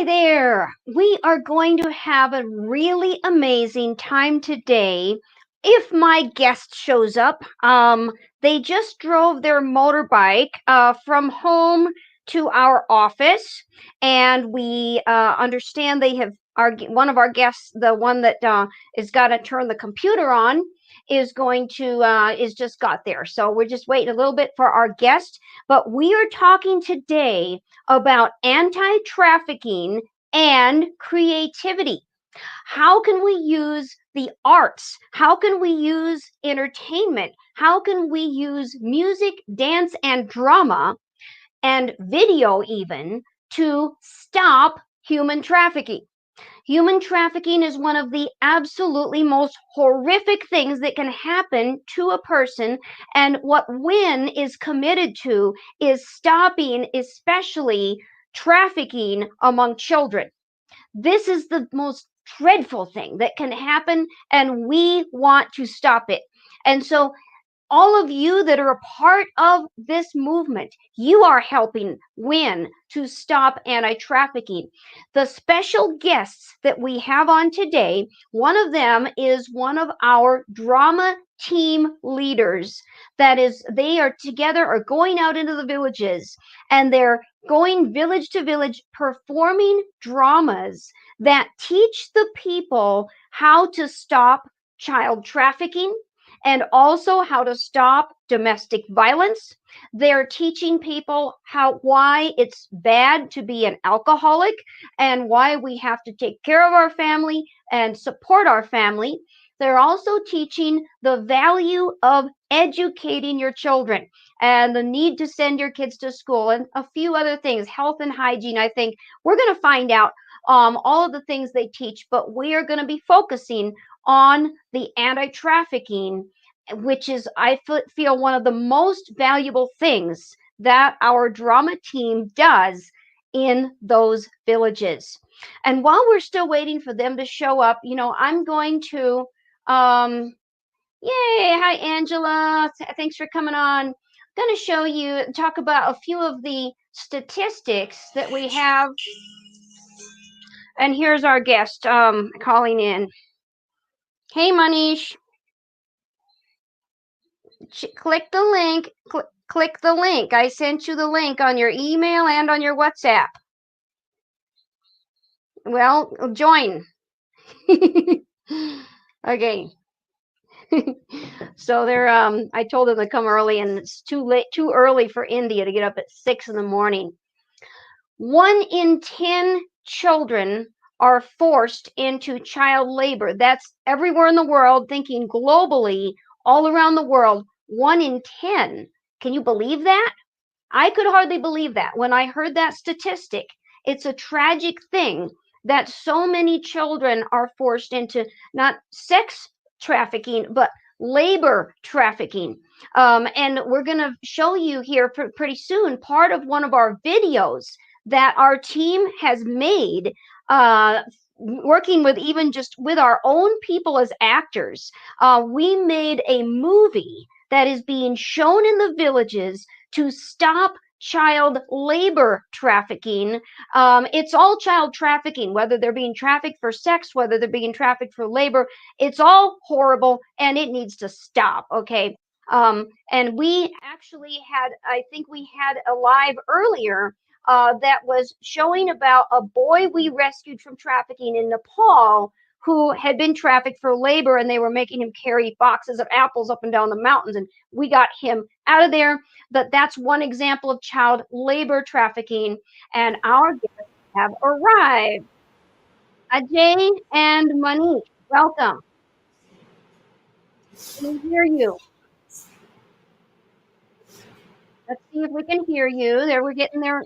Hi there. We are going to have a really amazing time today. If my guest shows up, they just drove their motorbike from home to our office, and we understand they have one of our guests, the one that is got to turn the computer on, is just got there. So we're just waiting a little bit for our guest, but we are talking today about anti-trafficking and creativity. How can we use the arts? How can we use entertainment? How can we use music, dance, and drama and video even to stop human trafficking? Human trafficking is one of the absolutely most horrific things that can happen to a person. And what WIN is committed to is stopping, especially trafficking among children. This is the most dreadful thing that can happen, and we want to stop it. And so all of you that are a part of this movement, you are helping WIN to stop anti-trafficking. The special guests that we have on today, one of them is one of our drama team leaders. That is, they are together, are going out into the villages, and they're going village to village performing dramas that teach the people how to stop child trafficking, and also how to stop domestic violence. They're teaching people why it's bad to be an alcoholic and why we have to take care of our family and support our family. They're also teaching the value of educating your children and the need to send your kids to school and a few other things, health and hygiene. I think we're going to find out all of the things they teach, but we are going to be focusing on the anti-trafficking, which is, I feel, one of the most valuable things that our drama team does in those villages. And while we're still waiting for them to show up, I'm going to, yay, hi, Angela. Thanks for coming on. I'm going to show you, talk about a few of the statistics that we have. And here's our guest calling in. Hey, Manish. Click the link. Click the link. I sent you the link on your email and on your WhatsApp. Well, join. Okay. So they're I told them to come early, and it's too early for India to get up at 6 in the morning. 1 in 10 children are forced into child labor. That's everywhere in the world, thinking globally, all around the world. 1 in 10. Can you believe that? I could hardly believe that when I heard that statistic. It's a tragic thing that so many children are forced into not sex trafficking, but labor trafficking. And we're going to show you here pretty soon part of one of our videos that our team has made, working with even just with our own people as actors. We made a movie that is being shown in the villages to stop child labor trafficking. It's all child trafficking, whether they're being trafficked for sex, whether they're being trafficked for labor. It's all horrible, and it needs to stop, okay? And we actually had, I think we had a live earlier that was showing about a boy we rescued from trafficking in Nepal who had been trafficked for labor, and they were making him carry boxes of apples up and down the mountains, and we got him out of there. But that's one example of child labor trafficking, and our guests have arrived. Ajay and Manish, welcome. Can we hear you? Let's see if we can hear you. There, they're getting their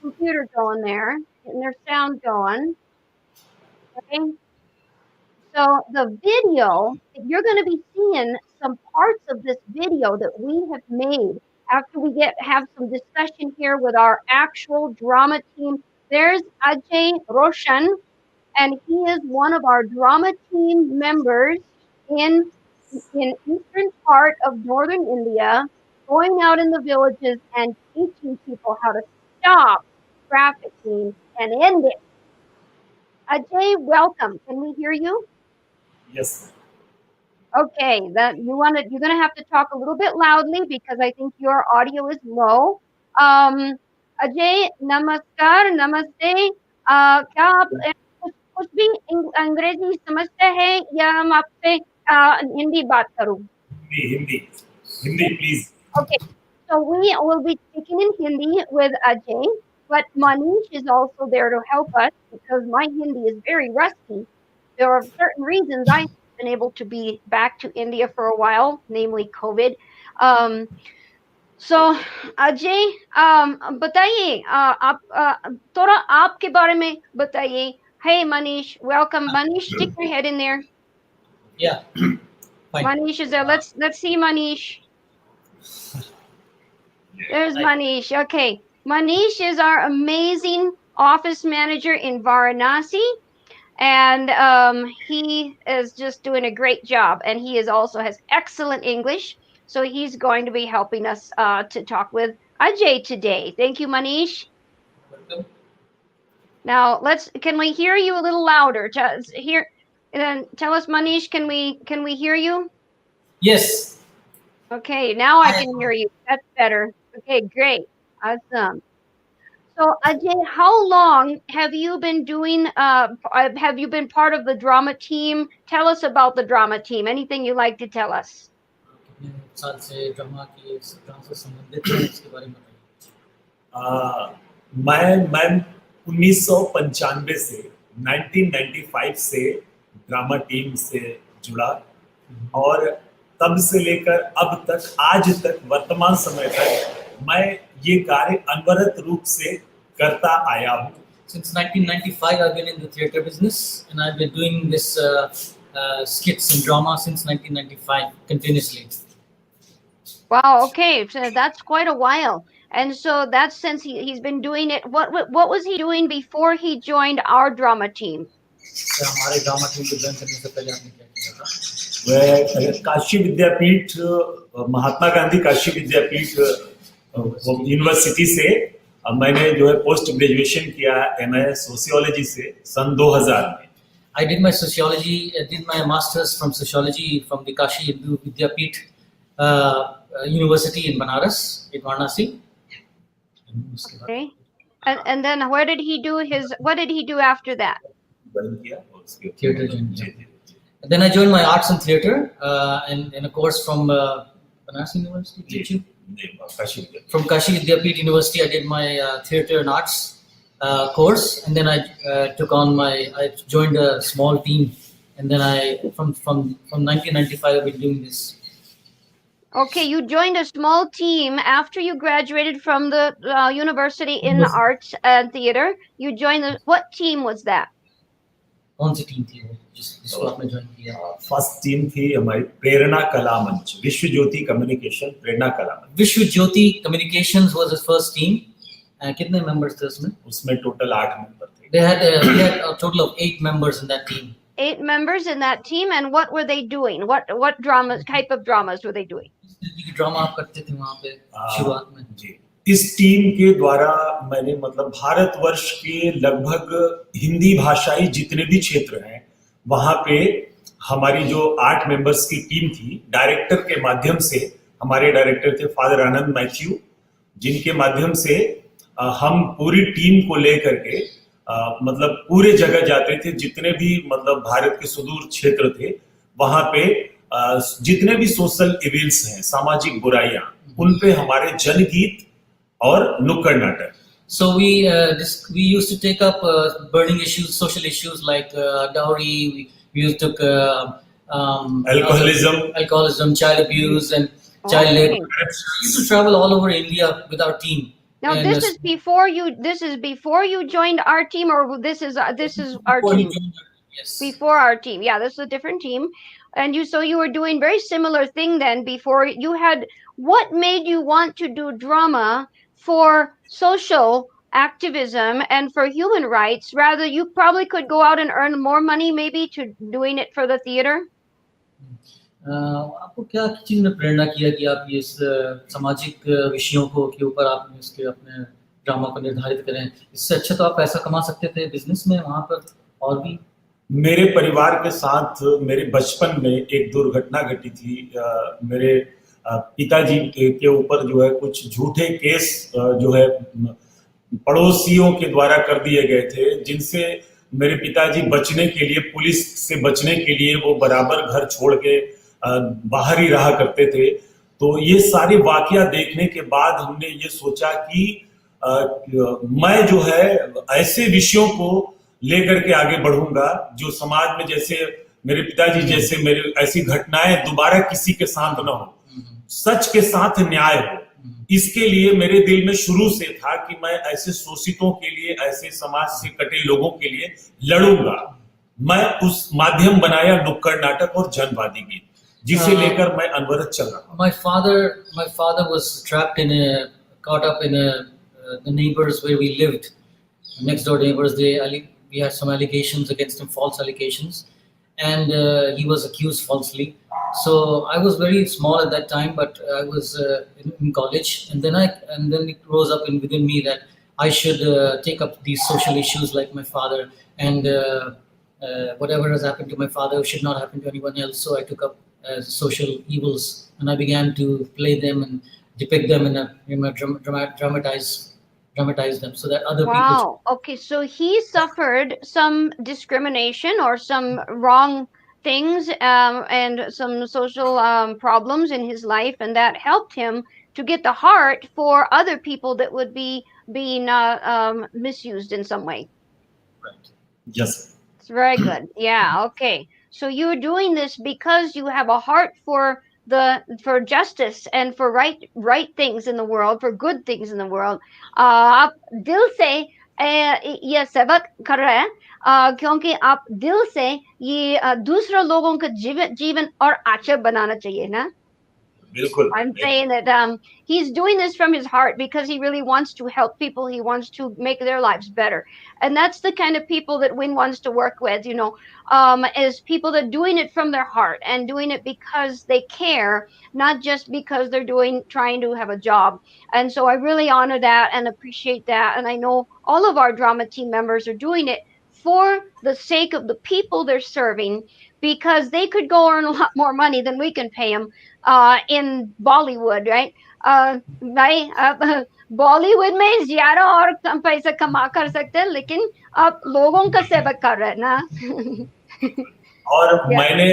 computer going there, getting their sound going. Okay. So the video, you're going to be seeing some parts of this video that we have made after we have some discussion here with our actual drama team. There's Ajay Roshan, and he is one of our drama team members in eastern part of northern India, going out in the villages and teaching people how to stop anti-trafficking and end it. Ajay, welcome. Can we hear you? Yes. Okay, you're gonna have to talk a little bit loudly because I think your audio is low. Um, Ajay, namaskar, namaste. क्या आप कुछ भी अंग्रेजी समझते हैं या हम आपसे हिंदी बात करूं? Hindi, Hindi, please. Okay, so we will be speaking in Hindi with Ajay, but Manish is also there to help us because my Hindi is very rusty. There are certain reasons I haven't been able to be back to India for a while, namely COVID. Um, so Ajay बताइए आप थोड़ा आपके बारे में बताइए. Hey Manish, welcome. Manish, stick your head in there. Yeah, fine. Manish is there. Let's see Manish. There's Hi. Manish. Okay. Manish is our amazing office manager in Varanasi. And he is just doing a great job. And he is also has excellent English. So he's going to be helping us to talk with Ajay today. Thank you, Manish. Welcome. Now can we hear you a little louder? Tell us, Manish, can we hear you? Yes. Okay, now I can hear you. That's better. Okay, great. Awesome. So Ajay, how long have you been doing have you been part of the drama team? Tell us about the drama team. Anything you like to tell us? कितने साल से drama से संबंधित हैं इसके बारे में बताइए। मैं 1995 से 1995 से ड्रामा टीम से जुड़ा और तब से लेकर अब तक आज तक वर्तमान समय तक मैं ये कार्य अनवरत रूप से करता आया हूँ. Since 1995, I've been in the theatre business, and I've been doing this skits and drama since 1995 continuously. Wow. Okay, so that's quite a while. And so that's since he's been doing it. What was he doing before he joined our drama team? हमारे drama team को join करने से पहले आपने क्या किया था? वह काशी विद्यापीठ महात्मा गांधी काशी विद्यापीठ यूनिवर्सिटी से मैंने जो है पोस्ट ग्रेजुएशन किया एमए सोशियोलॉजी से सन 2000 में. I did my sociology, I did my masters from sociology from the Kashi Vidyapeeth University in Banaras, in Varanasi. Okay. And then what did he do after that? Theatre. And then I joined my arts and theatre in a course from Banaras University. Did you? From Kashi Vidyapeeth University, I did my theatre and arts course, and then I joined a small team, and then from 1995 I've been doing this. Okay, you joined a small team after you graduated from the university in arts and theater. You joined what team was that? कौन सी team थी वो जिसको आपने join किया? First team थी हमारी प्रेरणा कला मंच, विश्व ज्योति communication Prerna Kala Manch. Vishwa Jyoti communications was the first team. कितने members थे उसमें टोटल 8 मेंबर थे. They had a total of 8 members in that team. 8 members in that team, and what were they doing? What type of dramas were they doing? Drama आप करते थे वहाँ पे शुरुआत में. जी, इस टीम के द्वारा मैंने मतलब भारतवर्ष के लगभग हिंदी भाषाई जितने भी क्षेत्र हैं वहाँ पे हमारी जो 8 मेंबर्स की टीम थी, डायरेक्टर के माध्यम से, हमारे डायरेक्टर थे फादर आनंद मैथ्यू, जिनके माध्यम से हम पूरी टीम को लेकर के मतलब पूरे जगह जाते थे. जितने भी मतलब भारत के सुदूर क्षेत्र थे वहाँ पे जितने भी सोशल इवेंट्स हैं, सामाजिक बुराइयां, उन पे हमारे जनगीत और नुक्कड़ नाटक. So we used to take up burning issues, social issues like dowry. We used to alcoholism, child abuse, and child labor. We used to travel all over India with our team. Now this is before you joined our team, or this is our team. Yes. Before our team, yeah, this is a different team, and you were doing very similar thing then. Before you had, what made you want to do drama for social activism and for human rights? Rather, you probably could go out and earn more money, maybe, to doing it for the theater. आपको क्या चीज ने प्रेरणा किया कि आप ये सामाजिक विषयों को के ऊपर आपने इसके अपने ड्रामा को निर्धारित करें, इससे अच्छा तो आप पैसा कमा सकते थे बिजनेस में वहाँ पर और भी। मेरे परिवार के साथ मेरे बचपन में एक दुर्घटना घटी थी। मेरे पिताजी के ऊपर जो है कुछ झूठे केस जो है पड़ोसियों के द्वारा कर दिए गए थे, जिनसे मेरे पिताजी बचने के लिए, पुलिस से बचने के लिए वो बराबर घर छोड़ के बाहर ही रहा करते थे। तो ये सारे वाकया देखने के बाद हमने ये सोचा कि मैं जो है ऐसे विषयों को लेकर के आगे बढ़ूंगा जो समाज में, जैसे मेरे पिताजी जैसे मेरे ऐसी घटनाएं दोबारा किसी के साथ न हो, सच के साथ न्याय हो। इसके लिए मेरे दिल में शुरू से था कि मैं ऐसे शोषितों के लिए, ऐसे समाज से कटे लोगों के लिए लड़ूंगा। मैं उस माध्यम बनाया नुक्कड़ नाटक और जनवादी गीत, जिसे लेकर मैं अनवरत चल रहा हूं। My father was caught up in the neighbors where we lived, next door neighbors. We had some allegations against him, false allegations, and he was accused falsely. So I was very small at that time, but I was in college, and then it rose up within me that I should take up these social issues like my father, and whatever has happened to my father should not happen to anyone else. So I took up social evils, and I began to play them and depict them dramatize them so that other people. Wow. Okay, so he suffered some discrimination or some wrong things and some social problems in his life, and that helped him to get the heart for other people that would be being misused in some way. Right. Yes. It's very good. Yeah. Okay. So you're doing this because you have a heart for justice and for right things in the world, for good things in the world. आप दिल से ये सबक कर रहे हैं क्योंकि आप दिल से ये दूसरे लोगों का जीवन और अच्छा बनाना चाहिए ना. I'm saying that he's doing this from his heart because he really wants to help people. He wants to make their lives better. And that's the kind of people that Win wants to work with, is people that are doing it from their heart and doing it because they care, not just because they're trying to have a job. And so I really honor that and appreciate that. And I know all of our drama team members are doing it for the sake of the people they're serving, because they could go earn a lot more money than we can pay them in Bollywood, right? भाई बॉलीवुड में ज्यादा और कम पैसा कमा कर सकते हैं, लेकिन आप लोगों का सेवा कर रहे हैं ना. और मैंने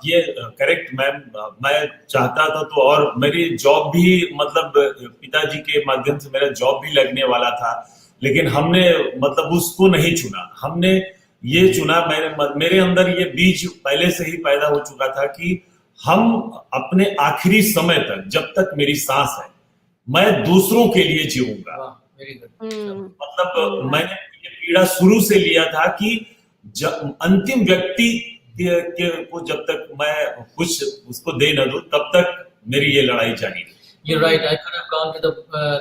ये करेक्ट मैम, मैं चाहता था तो, और मेरी जॉब भी, मतलब पिताजी के माध्यम से मेरा जॉब भी लगने वाला था, लेकिन हमने मतलब उसको नहीं चुना। हमने ये चुना, मेरे अंदर ये बीज पहले से ही पैदा हो चुका था कि हम अपने आखिरी समय तक, जब तक मेरी सांस है, मैं दूसरों के लिए जीऊंगा। मतलब मैंने ये पीड़ा शुरू से लिया था कि अंतिम व्यक्ति को जब तक मैं कुछ उसको दे न दूं, तब तक मेरी ये लड़ाई जारी है। You're right. I could have gone to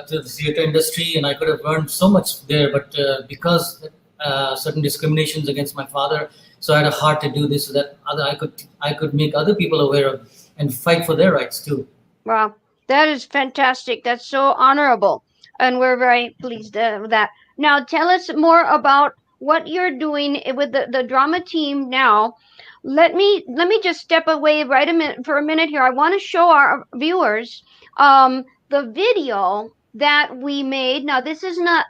the theater industry and I could have learned so much there, but because certain discriminations against my father, so I had a heart to do this so that I could make other people aware of and fight for their rights too. Wow, that is fantastic. That's so honorable, and we're very pleased with that. Now, tell us more about what you're doing with the drama team now. Let me just step away for a minute here. I want to show our viewers the video that we made. Now, this is not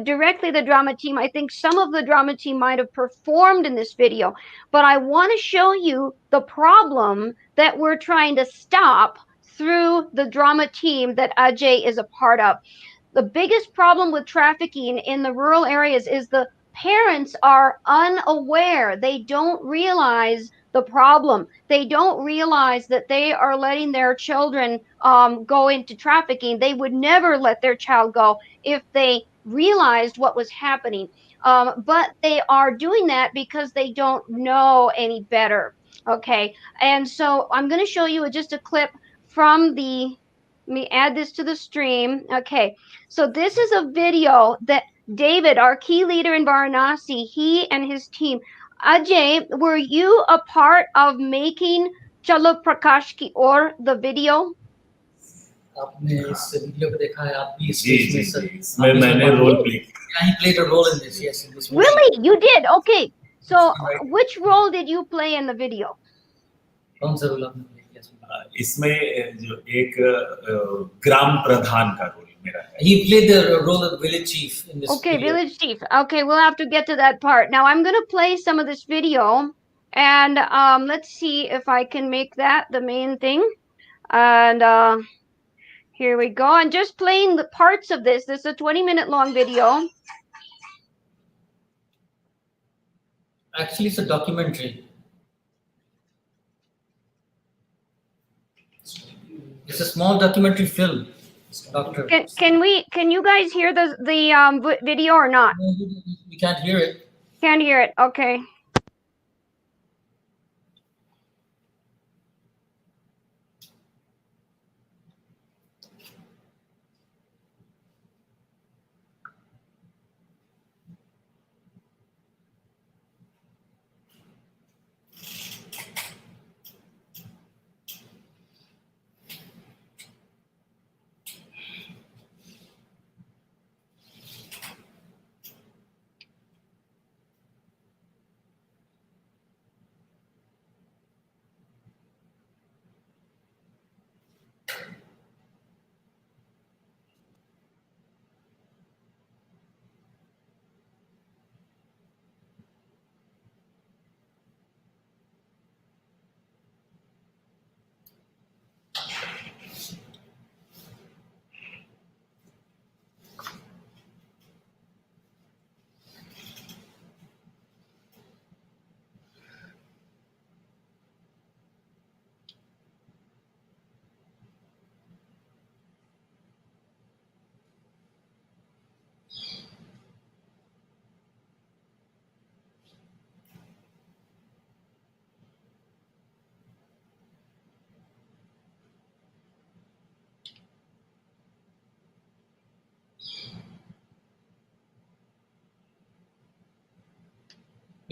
directly the drama team. I think some of the drama team might have performed in this video, but I want to show you the problem that we're trying to stop through the drama team that Ajay is a part of. The biggest problem with trafficking in the rural areas is the parents are unaware. They don't realize the problem. They don't realize that they are letting their children go into trafficking. They would never let their child go if they realized what was happening. But they are doing that because they don't know any better. Okay. And so I'm going to show you just a clip from let me add this to the stream. Okay. So this is a video that David, our key leader in Varanasi, he and his team. Ajay, were you a part of making Chalo Prakash Ki Or, the video? आपने इस video को देखा है, आप भी इस जी stage जी में जी sir इसमें मैंने रोल प्ले किया Yeah, he played a role in this. Yes, in this movie. Really? You did? Okay. So, Right. which role did you play in the video? कौन सा रोल आपने प्ले किया इसमें? इसमें जो एक ग्राम प्रधान का रोल मेरा है He played the role of village chief in this Okay, video. village chief. Okay, we'll have to get to that part. Now I'm going to play some of this video, and let's see if I can make that the main thing. And here we go. I'm just playing the parts of this. This is a 20-minute long video. Actually, it's a documentary. It's a small documentary film. Doctor. Can you guys hear the video or not? No, we can't hear it. Can't hear it. Okay.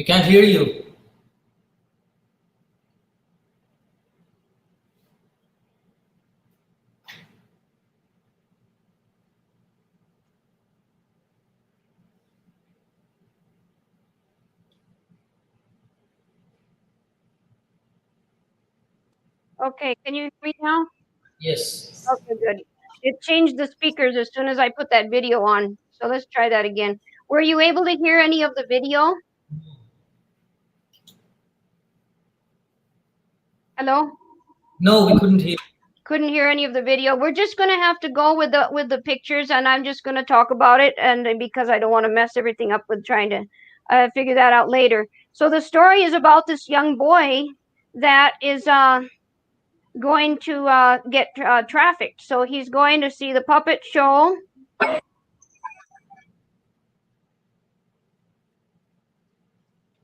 We can't hear you. Okay, can you hear me now? Yes. Okay, good. It changed the speakers as soon as I put that video on. So let's try that again. Were you able to hear any of the video? Hello? No, we couldn't hear. Couldn't hear any of the video. We're just gonna have to go with the pictures, and I'm just gonna talk about it, and because I don't want to mess everything up with trying to figure that out later. So the story is about this young boy that is going to get trafficked. So he's going to see the puppet show.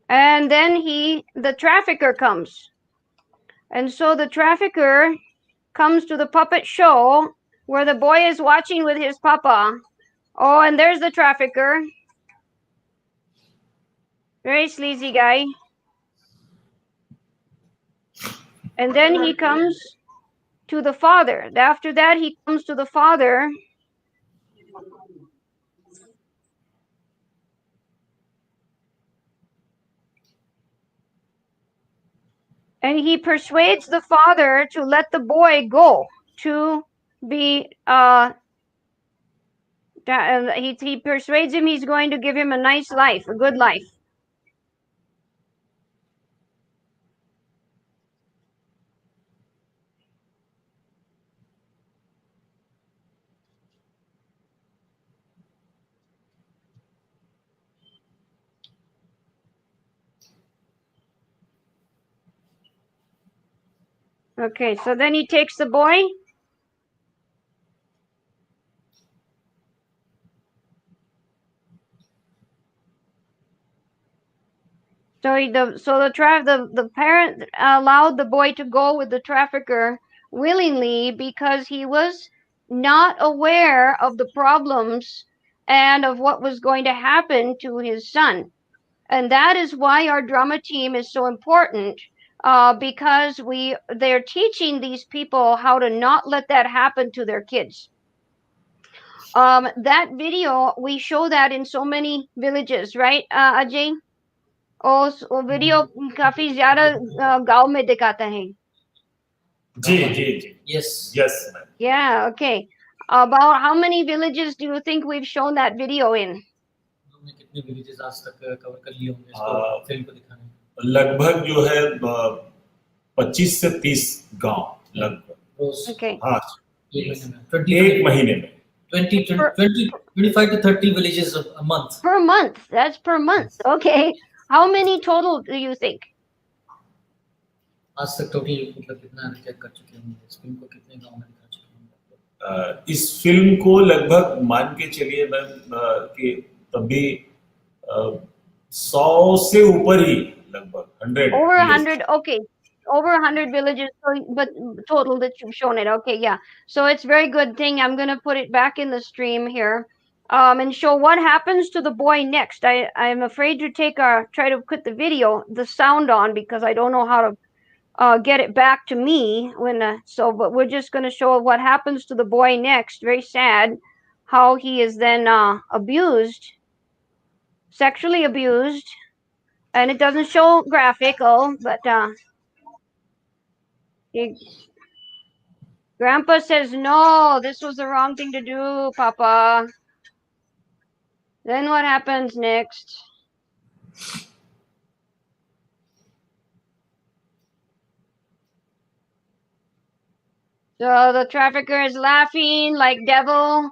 And then the trafficker comes. And so the trafficker comes to the puppet show where the boy is watching with his papa. Oh, and there's the trafficker. Very sleazy guy. And then he comes to the father. After that, he comes to the father. And he persuades the father to let the boy go to be he persuades him he's going to give him a nice life, a good life. Okay, so then he takes the boy. So the parent allowed the boy to go with the trafficker willingly because he was not aware of the problems and of what was going to happen to his son. And that is why our drama team is so important. because they're teaching these people how to not let that happen to their kids. That video, we show that in so many villages, right, Ajay? वो video काफी ज्यादा गांव में दिखाता है. जी जी जी. Yes. Yes. Yeah, okay. About how many villages do you think we've shown that video in? हमने कितने villages आज तक कवर कर लिए होंगे इसको फिल्म को दिखाने में? लगभग जो है 25 से 30 गांव लगभग. Okay. हाँ. एक महीने में 25 to 30 villages a month. Per month. That's per month. Okay. How many total do you think? आज तक टोटल मतलब कितना चेक कर चुके हैं इस फिल्म को, कितने गांव में दिखा चुके हैं? इस फिल्म को लगभग मान के चलिए मैम कि तभी 100 से ऊपर ही लगभग 100. Over 100. Okay. Over 100 villages, but total that you've shown it. Okay, yeah. So it's very good thing. I'm going to put it back in the stream here, and show what happens to the boy next. I'm afraid to try to put the sound on, because I don't know how to get it back to me but we're just going to show what happens to the boy next. Very sad how he is then sexually abused, and it doesn't show graphical, but Grandpa says, no, this was the wrong thing to do, Papa. Then what happens next? So the trafficker is laughing like devil.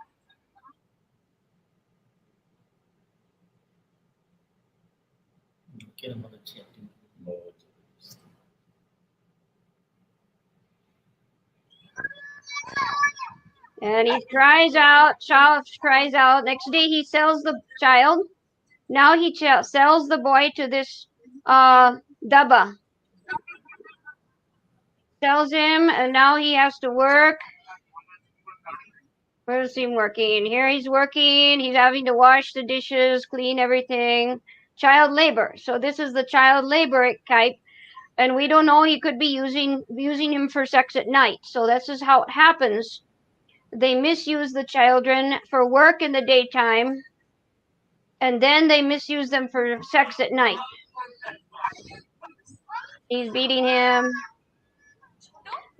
And he cries out, child cries out. Next day he sells the child. Now he sells the boy to this Daba. Sells him, and now he has to work. Where's he working? Here he's working. He's having to wash the dishes, clean everything. Child labor. So this is the child labor type. And we don't know, he could be using him for sex at night. So this is how it happens. They misuse the children for work in the daytime, and then they misuse them for sex at night. He's beating him.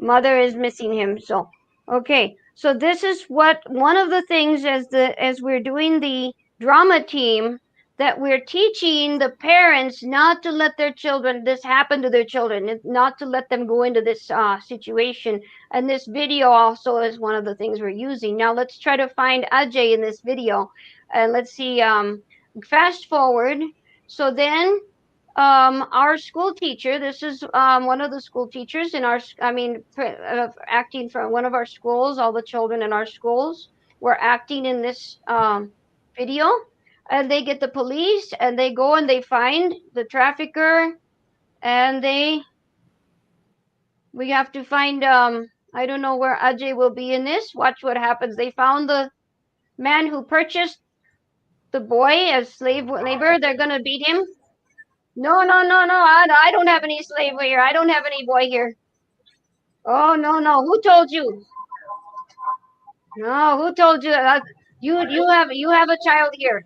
Mother is missing him. So, okay. So this is one of the things as we're doing the drama team, that we're teaching the parents not to let this happen to their children, not to let them go into this situation. And this video also is one of the things we're using. Now let's try to find Ajay in this video, and let's see. Fast forward. So then our school teacher, this is one of the school teachers in acting for one of our schools. All the children in our schools were acting in this video. And they get the police, and they go and they find the trafficker, and we have to find, I don't know where Ajay will be in this. Watch what happens. They found the man who purchased the boy as slave labor. They're going to beat him. No. I don't have any slave here. I don't have any boy here. Oh, no. Who told you? No, who told you that? You have a child here.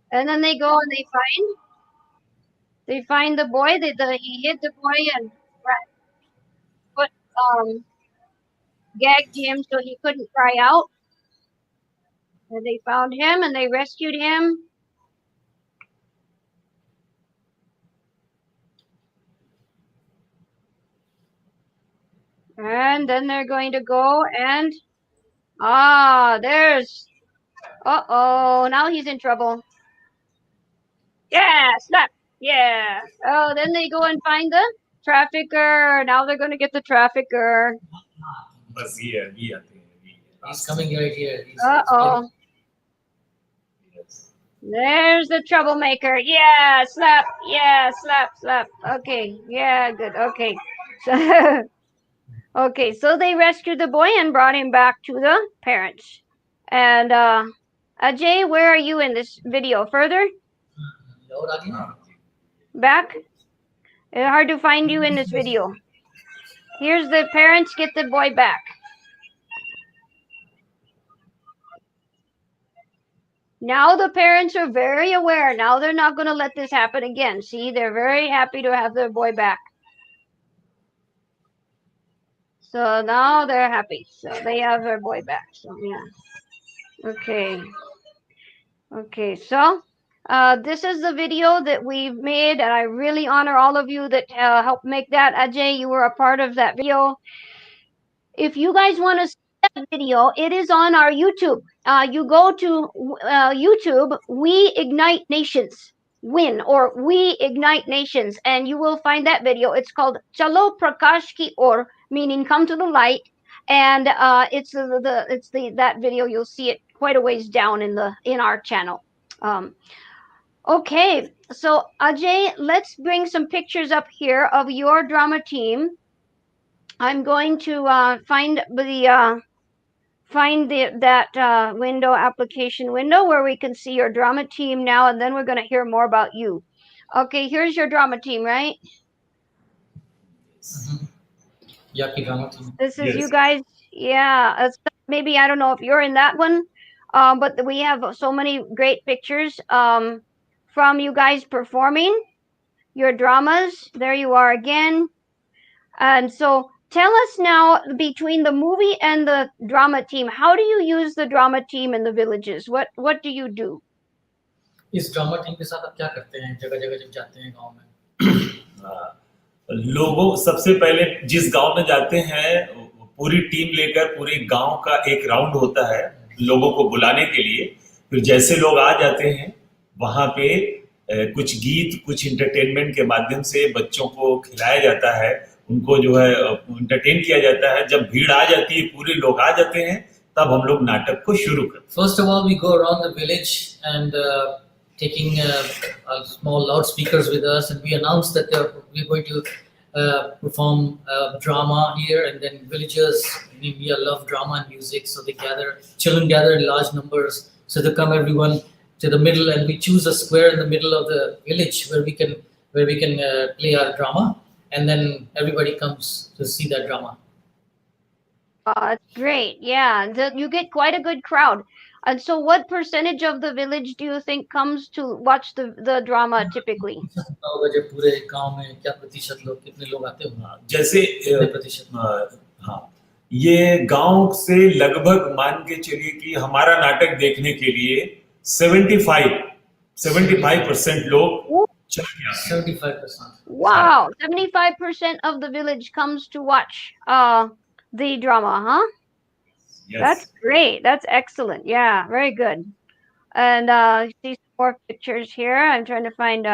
And then they go and they find the boy. He hit the boy and gagged him so he couldn't cry out. And they found him and they rescued him. And then they're going to go and there's now he's in trouble. Yeah, slap. Yeah. Oh, then they go and find the trafficker. Now they're going to get the trafficker. He's coming right here. There's the troublemaker. Yeah, slap. Yeah, slap. Okay. Yeah, good. Okay. So, okay, so they rescued the boy and brought him back to the parents. And Ajay, where are you in this video? Further? Back? It's hard to find you in this video. Here's the parents get the boy back. Now the parents are very aware. Now they're not going to let this happen again. See, they're very happy to have their boy back. So now they're happy. So they have their boy back. So yeah. Okay. Okay. So this is the video that we've made, and I really honor all of you that helped make that. Ajay, you were a part of that video. If you guys want to see that video, it is on our YouTube. You go to YouTube, We Ignite Nations Win, or We Ignite Nations, and you will find that video. It's called Chalo Prakash Ki Or, meaning come to the light, and it's that video. You'll see it quite a ways down in our channel. Okay, so Ajay, let's bring some pictures up here of your drama team. I'm going to find that window, application window, where we can see your drama team now, and then we're going to hear more about you. Okay, here's your drama team, right? Yucky drama team. This is you guys. Yeah, maybe I don't know if you're in that one, but we have so many great pictures from you guys performing your dramas. There you are again. And so tell us now, between the movie and the drama team, how do you use the drama team in the villages? What do you do? इस drama team के साथ आप क्या करते हैं जगह जगह जब जाते हैं गांव में? लोगों सबसे पहले जिस गांव में जाते हैं पूरी टीम लेकर पूरे गांव का एक राउंड होता है लोगों को बुलाने के लिए। फिर जैसे लोग आ जाते हैं वहां पे कुछ गीत, कुछ इंटरटेनमेंट के माध्यम से बच्चों को खिलाया जाता है, उनको जो है एंटरटेन किया जाता है। जब भीड़ आ जाती है, पूरे लोग आ जाते हैं, तब हम लोग नाटक को शुरू करते हैं। First of all, we go around the village and taking small loudspeakers with us, and we announce that we're going to perform drama here, and then villagers, we love drama and music, so they gather, children gather in large numbers, so they come everyone to the middle, and we choose a square in the middle of the village where we can play our drama, and then everybody comes to see that drama. That's great. Yeah, you get quite a good crowd. And so what percentage of the village do you think comes to watch the drama typically? पूरे गांव में क्या प्रतिशत लोग, कितने लोग आते होंगे? जैसे हाँ, ये गांव से लगभग मान के चलिए कि हमारा नाटक देखने के लिए 75% लोग चल के आते हैं। 75%. Wow, 75% of the village comes to watch the drama, huh? Yes. That's great. That's excellent. Yeah, very good. And see some more pictures here. I'm trying to find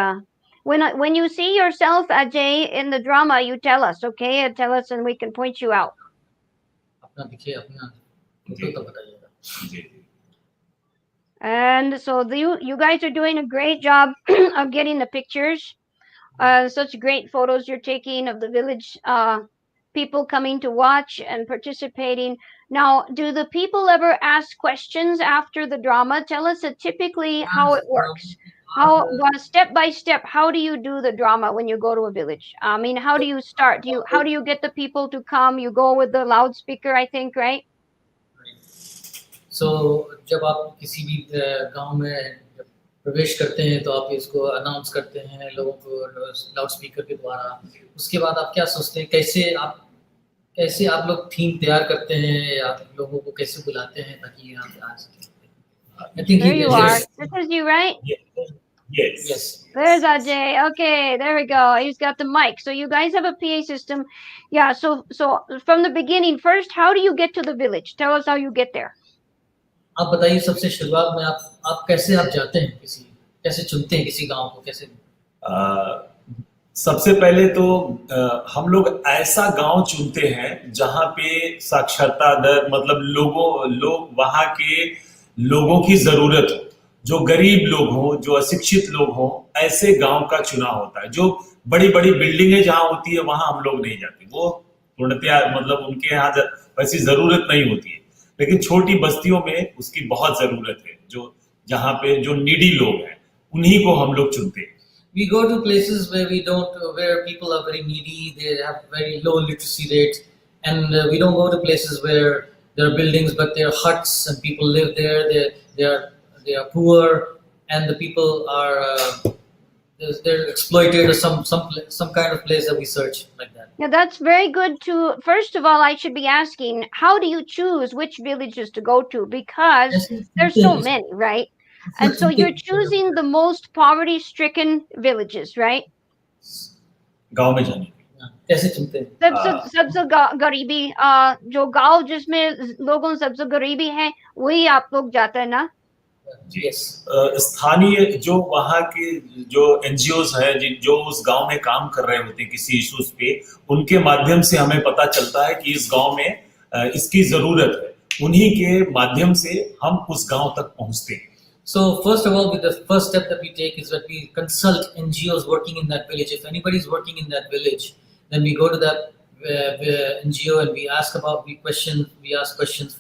when you see yourself, Ajay, in the drama, you tell us, okay? Tell us, and we can point you out. And so you guys are doing a great job of getting the pictures. Such great photos you're taking of the village people coming to watch and participating. Now, do the people ever ask questions after the drama? Tell us typically how it works. How step by step, how do you do the drama when you go to a village? I mean, how do you start? How do you get the people to come? You go with the loudspeaker, I think, right? So, जब आप किसी भी गांव में प्रवेश करते हैं तो आप इसको अनाउंस करते हैं लोगों को लाउडस्पीकर के द्वारा। उसके बाद आप क्या सोचते हैं, कैसे आप लोग थीम तैयार करते हैं या लोगों को कैसे बुलाते हैं ताकि यहाँ पे आ सके? I think there you are. This is you, right? Yes. There's Ajay. Okay, there we go. He's got the mic. So you guys have a PA system. Yeah, so from the beginning, first, how do you get to the village? Tell us how you get there. आप बताइए सबसे शुरुआत में आप कैसे आप जाते हैं, कैसे चुनते हैं किसी गांव को, कैसे? सबसे पहले तो हम लोग ऐसा गांव चुनते हैं जहां पे साक्षरता दर मतलब लोग वहां के लोगों की जरूरत हो, जो गरीब लोग हों, जो अशिक्षित लोग हों, ऐसे गांव का चुनाव होता है। जो बड़ी बड़ी बिल्डिंगें जहां होती है वहां हम लोग नहीं जाते, वो पूर्णतया मतलब उनके यहाँ वैसी जरूरत नहीं होती है। लेकिन छोटी बस्तियों में उसकी बहुत जरूरत है, जो जहाँ पे जो नीडी लोग हैं उन्हीं को हम लोग चुनते हैं। We go to places where where people are very needy, they have very low literacy rate, and we don't go to places where there are buildings, but there are huts and people live there. They are poor, and the people are they're exploited, or some kind of place that we search like that. Now that's very good to. First of all, I should be asking, how do you choose which villages to go to? Because there's so many, right? And so you're choosing the most poverty-stricken villages, right? गांव में जाने के कैसे चुनते हैं? सबसे सबसे गरीबी जो गांव जिसमें लोगों सबसे गरीबी है वही आप लोग जाते हैं ना? Yes. स्थानीय जो वहाँ के जो एनजीओज है जो उस गांव में काम कर रहे होते हैं किसी इश्यूज पे, उनके माध्यम से हमें पता चलता है कि इस गांव में इसकी जरूरत है, उन्हीं के माध्यम से हम उस गांव तक पहुंचते हैं. So first of all, the first step that we take is that we consult NGOs working in that village. If anybody is working in that village, then we go to that NGO and we ask questions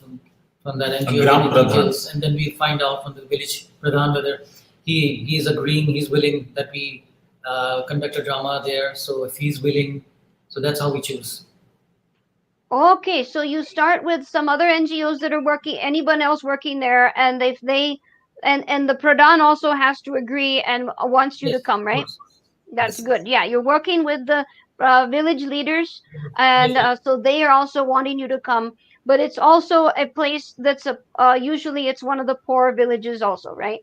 from that NGO, and then we find out from the village pradhan whether he is agreeing, he's willing that we conduct a drama there. So if he's willing, so that's how we choose. Okay, so you start with some other NGOs that are working, anyone else working there, and if they and the pradhan also has to agree and wants you to come, right? That's good. Yeah, you're working with the village leaders, and so they are also wanting you to come. But it's also a place that's usually it's one of the poor villages also, right?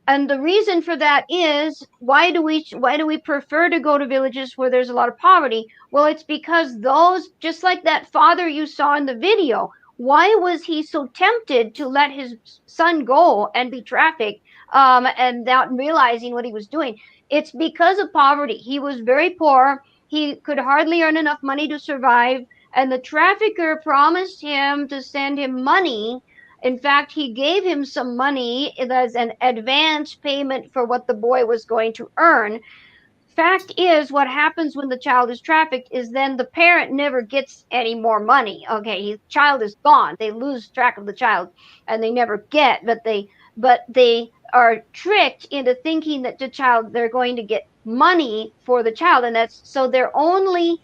And the reason for that is why do we prefer to go to villages where there's a lot of poverty? Well, it's because those, just like that father you saw in the video, why was he so tempted to let his son go and be trafficked and not realizing what he was doing? It's because of poverty. He was very poor. He could hardly earn enough money to survive, and the trafficker promised him to send him money. In fact, he gave him some money as an advance payment for what the boy was going to earn. Fact is, what happens when the child is trafficked is then the parent never gets any more money. Okay, his child is gone. They lose track of the child and they never get, but they are tricked into thinking that they're going to get money for the child, and that's so they're only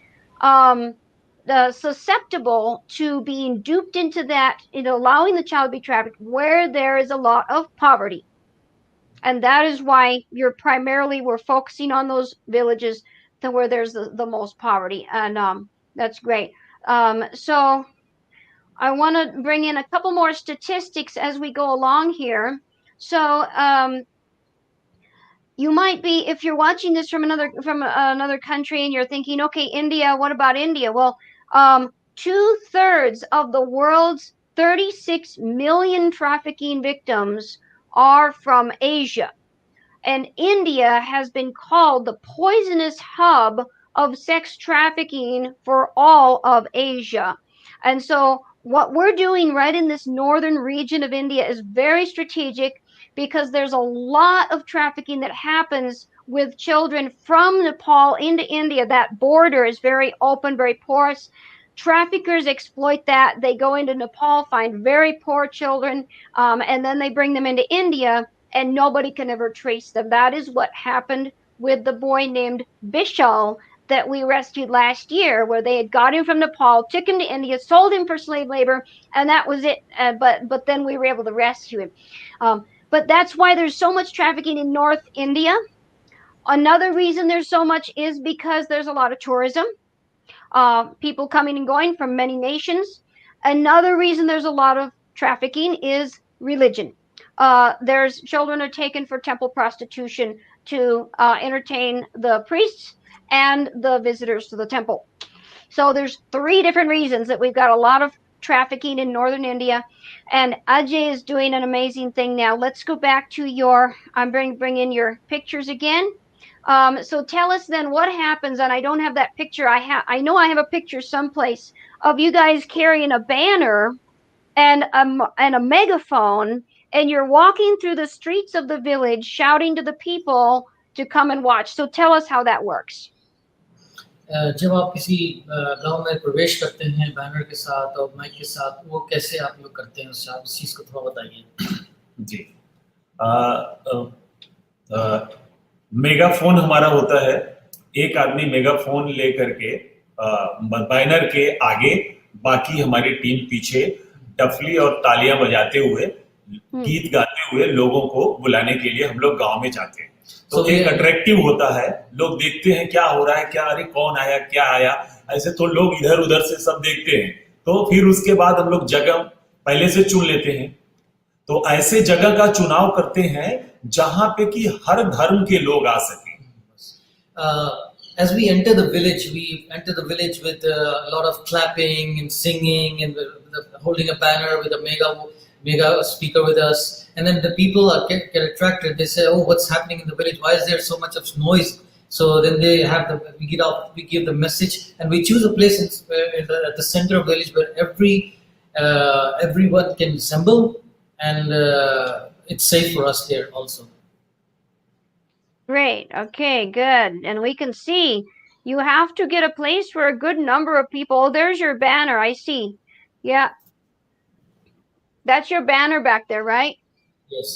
susceptible to being duped into that, allowing the child to be trafficked where there is a lot of poverty. And that is why we're focusing on those villages where there's the most poverty. And that's great. So I want to bring in a couple more statistics as we go along here. So you might be, if you're watching this from another country and you're thinking, okay, India, what about India? Well, 2/3 of the world's 36 million trafficking victims are from Asia. And India has been called the poisonous hub of sex trafficking for all of Asia. And so what we're doing right in this northern region of India is very strategic, because there's a lot of trafficking that happens with children from Nepal into India. That border is very open, very porous. Traffickers exploit that. They go into Nepal, find very poor children, and then they bring them into India, and nobody can ever trace them. That is what happened with the boy named Vishal that we rescued last year, where they had got him from Nepal, took him to India, sold him for slave labor, and that was it. But then we were able to rescue him. But that's why there's so much trafficking in North India. Another reason there's so much is because there's a lot of tourism, people coming and going from many nations. Another reason there's a lot of trafficking is religion. There's children are taken for temple prostitution to entertain the priests and the visitors to the temple. So there's 3 different reasons that we've got a lot of trafficking in northern India, and Ajay is doing an amazing thing now. Let's go back to I'm bring in your pictures again. So tell us then what happens, and I don't have that picture. I know I have a picture someplace of you guys carrying a banner and a megaphone, and you're walking through the streets of the village shouting to the people to come and watch. So tell us how that works. जब आप किसी गांव में प्रवेश करते हैं banner के साथ और माइक के साथ, वो कैसे आप लोग करते हैं, उससे आप इस चीज़ को थोड़ा बताइए. जी, मेगाफोन हमारा होता है, एक आदमी मेगाफोन लेकर के बैनर के आगे, बाकी हमारी टीम पीछे डफली और तालियां बजाते हुए, गीत गाते हुए लोगों को बुलाने के लिए हम लोग गांव में जाते हैं। तो एक अट्रैक्टिव होता है, लोग देखते हैं क्या हो रहा है, क्या अरे कौन आया क्या आया, ऐसे तो लोग इधर उधर से सब देखते हैं। तो फिर उसके बाद हम लोग जगह पहले से चुन लेते हैं, तो ऐसे जगह का चुनाव करते हैं जहां पे कि हर धर्म के लोग आ सके। As we enter the village with a lot of clapping and singing and holding a banner with a mega speaker with us, and then the people get attracted. They say, "Oh, what's happening in the village? Why is there so much of noise?" So then we give the message, and we choose a place at the center of the village where everyone can assemble, and it's safe for us there also. Great. Okay, good. And we can see you have to get a place for a good number of people. Oh, there's your banner. I see. Yeah. That's your banner back there, right? Yes.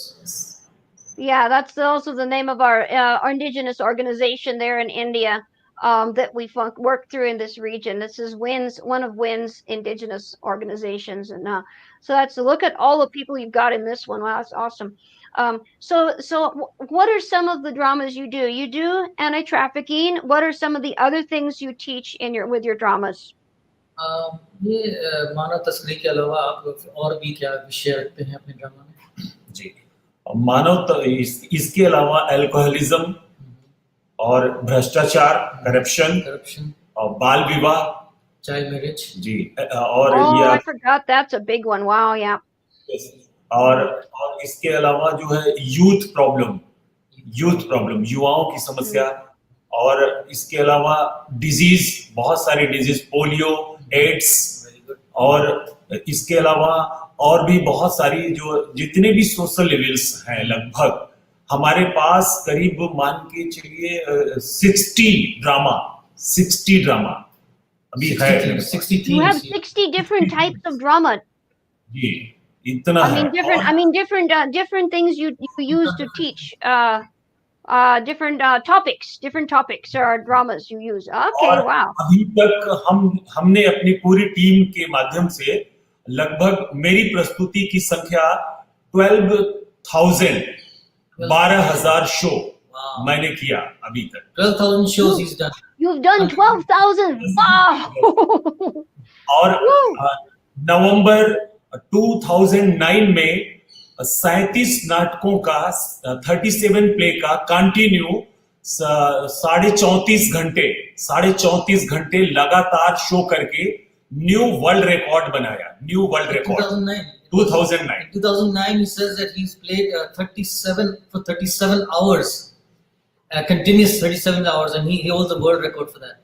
Yeah, that's also the name of our indigenous organization there in India that we work through in this region. This is one of WIN's indigenous organizations. And so that's a look at all the people you've got in this one. Wow, that's awesome. So what are some of the dramas you do? You do anti-trafficking. What are some of the other things you teach with your dramas? ये मानव तस्करी के अलावा आप और भी क्या विषय रखते हैं अपने ड्रामा में? जी, इसके अलावा अल्कोहलिज्म और भ्रष्टाचार, करप्शन और बाल विवाह, चाइल्ड मैरिज। जी, और I forgot that's a big one. Wow, yeah. और इसके अलावा जो है यूथ प्रॉब्लम, युवाओं की समस्या, और इसके अलावा डिजीज, बहुत सारी डिजीज, पोलियो, एड्स, और इसके अलावा और भी बहुत सारी जितने भी सोशल लेवल्स हैं, लगभग हमारे पास करीब मान के चलिए 60 ड्रामा अभी है। 60 You have 60 different types of drama. जी, इतना different things you use to teach different topics or dramas you use. Okay, wow. अभी तक हमने अपनी पूरी टीम के माध्यम से लगभग मेरी प्रस्तुति की संख्या 12,000 शो मैंने किया अभी तक। 12,000 shows he's done. You've done 12,000. Wow. और नवंबर 2009 में 37 नाटकों का 37 प्ले का कंटिन्यू 34.5 घंटे लगातार शो करके न्यू वर्ल्ड रिकॉर्ड बनाया। 2009. In 2009 he says that he's played 37 hours, continuous 37 hours, and he holds the world record for that.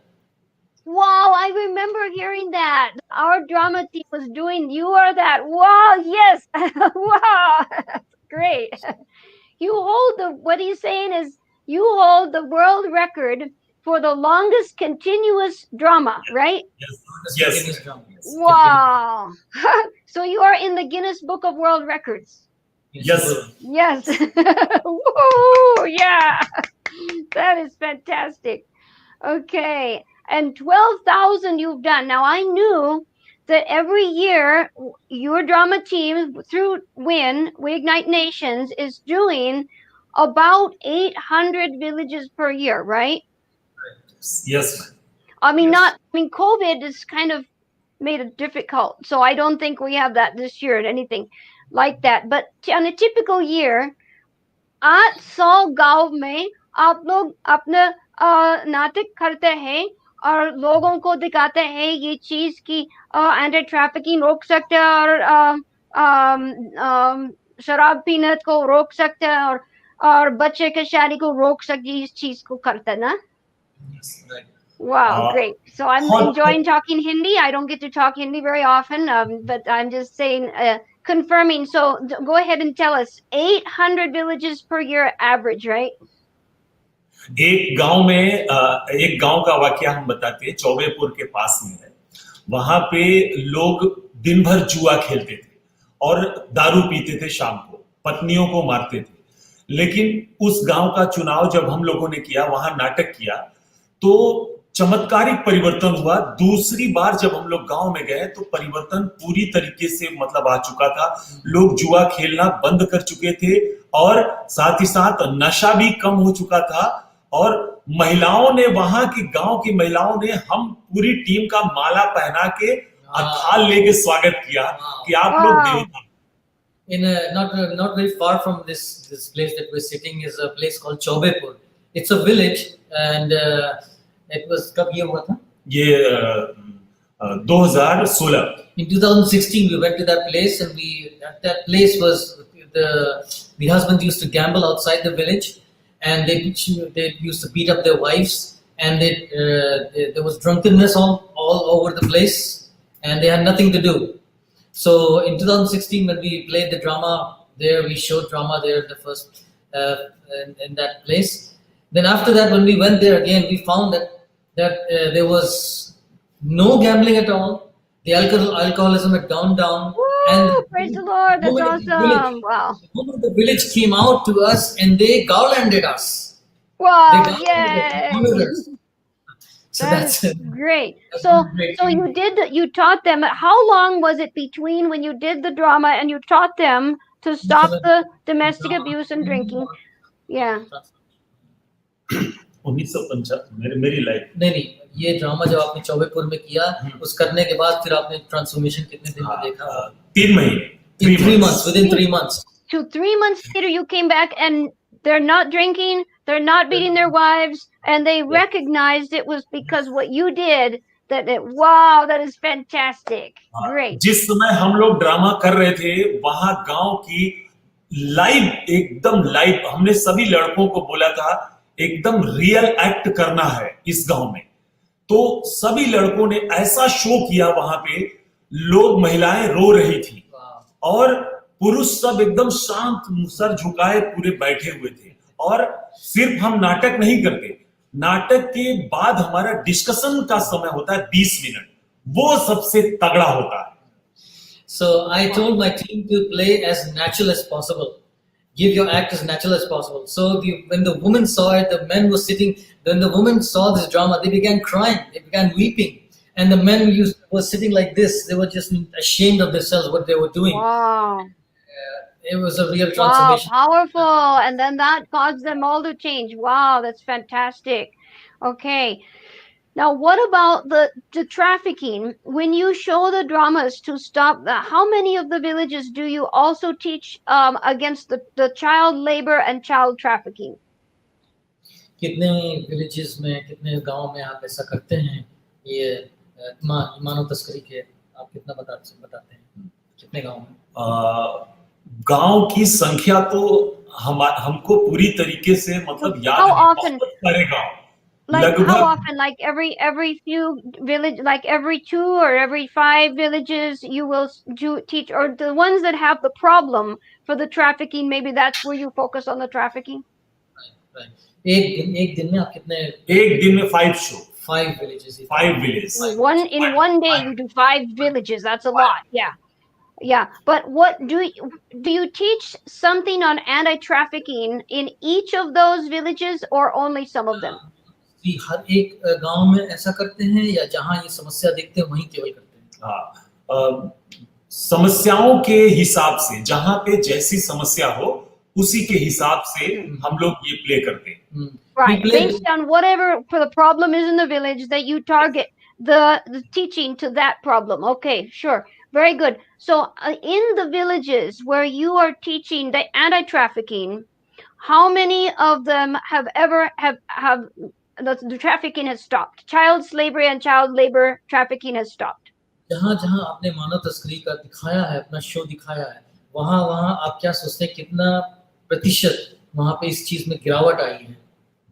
Wow, I remember hearing that. Our drama team was doing, you are that. Wow, yes. Wow, that's great. What he's saying is you hold the world record for the longest continuous drama, right? Yes. Wow. So you are in the Guinness Book of World Records. Yes. Woo, yeah. That is fantastic. Okay. And 12,000 you've done. Now, I knew that every year your drama team through WIN, We Ignite Nations, is doing about 800 villages per year, right? Yes. COVID has kind of made it difficult. So I don't think we have that this year or anything like that. But on a typical year, 800 गांव में आप लोग अपना नाटक करते हैं और लोगों को दिखाते हैं ये चीज की एंटी ट्रैफिकिंग रोक सकते हैं और शराब पीने को रोक सकते हैं और बच्चे के शादी को रोक सकते हैं, इस चीज को करते हैं ना? Wow, great. So I'm enjoying talking Hindi. I don't get to talk Hindi very often, but I'm just saying, confirming. So go ahead and tell us, 800 villages per year average, right? एक गांव का वाकया हम बताते हैं, चौबेपुर के पास में है। वहां पे लोग दिन भर जुआ खेलते थे और दारू पीते थे, शाम को पत्नियों को मारते थे। लेकिन उस गांव का चुनाव जब हम लोगों ने किया, वहां नाटक किया, तो चमत्कारिक परिवर्तन हुआ। दूसरी बार जब हम लोग गांव में गए तो परिवर्तन पूरी तरीके से मतलब आ चुका था। लोग जुआ खेलना बंद कर चुके थे और साथ ही साथ नशा भी कम हो चुका था। और महिलाओं ने, वहां की गांव की महिलाओं ने हम पूरी टीम का माला पहना के थाल लेके स्वागत किया कि आप लोग Wow. देवता। In not very far from this place that we're sitting is a place called Chaubepur. It's a village, and it was कब ये हुआ था? ये 2016 In 2016 we went to that place, and that place was the husbands used to gamble outside the village, and they used to beat up their wives, and there was drunkenness all over the place, and they had nothing to do. So in 2016, when we played the drama there, we showed drama there in the first in that place. Then after that, when we went there again, we found that there was no gambling at all. The alcoholism had gone down. Woo, And praise the Lord. That's awesome. Wow. The moment the village came out to us and they garlanded us. Wow. They garlanded Yay. us. So That that's is great. that's So, great. so you taught them. How long was it between when you did the drama and you taught them to stop the domestic abuse and drinking? Yeah. 1955 मेरी life. नहीं, ये drama जब आपने चौबेपुर में किया, उस करने के बाद फिर आपने ट्रांसफॉर्मेशन कितने दिन में देखा? 3 महीने, In 3 months, within 3 months. So 3 months later, you came back and they're not drinking, they're not beating their wives, and they recognized it was because what you did. Wow, that is fantastic. Great. जिस समय हम लोग drama कर रहे थे, वहां गांव की लाइव, एकदम लाइव, हमने सभी लड़कों को बोला था एकदम रियल एक्ट करना है इस गांव में। तो सभी लड़कों ने ऐसा शो किया, वहां पे लोग, महिलाएं रो रही थी और पुरुष सब एकदम शांत सर झुकाए पूरे बैठे हुए थे। और सिर्फ हम नाटक नहीं करते, नाटक के बाद हमारा डिस्कशन का समय होता है 20 मिनट, वो सबसे तगड़ा होता है। So I told my team to play as natural as possible. Give your act as natural as possible. So when the women saw it, the men were sitting. When the women saw this drama, they began crying. They began weeping. And the men were sitting like this. They were just ashamed of themselves, what they were doing. Wow. It was a real transformation. Wow, powerful. And then that caused them all to change. Wow, that's fantastic. Okay. Now, what about the trafficking? When you show the dramas to stop that, how many of the villages do you also teach against the child labor and child trafficking? कितने villages में, कितने गांव में आप ऐसा करते हैं? ये मानव तस्करी के आप कितना बताते हैं? कितने गांव में? गांव की संख्या तो हमको पूरी तरीके से मतलब याद How नहीं, often? बहुत सारे गांव, Like how often? Like every few village, like every 2 or every 5 villages, you will teach, or the ones that have the problem for the trafficking, maybe that's where you focus on the trafficking. Right. एक दिन में आप कितने? एक दिन में 5 show, 5 villages. 5 villages. One day you do 5 villages. That's a lot. Yeah. Yeah, but what do you teach something on anti-trafficking in each of those villages or only some of them? हर एक गांव में ऐसा करते हैं या जहां ये समस्या देखते हैं वहीं केवल करते हैं? समस्याओं के हिसाब से, जहां पे जैसी समस्या हो उसी के हिसाब से हम लोग ये प्ले करते हैं। Right, based on whatever for the problem is in the village that you target the teaching to that problem. Okay, sure. Very good. So in the villages where you are teaching the anti-trafficking, how many of them have the trafficking has stopped? Child slavery and child labor trafficking has stopped. जहां आपने मानव तस्करी का दिखाया है, अपना show दिखाया है, वहां आप क्या सोचते हैं कितना प्रतिशत वहां पे इस चीज में गिरावट आई है?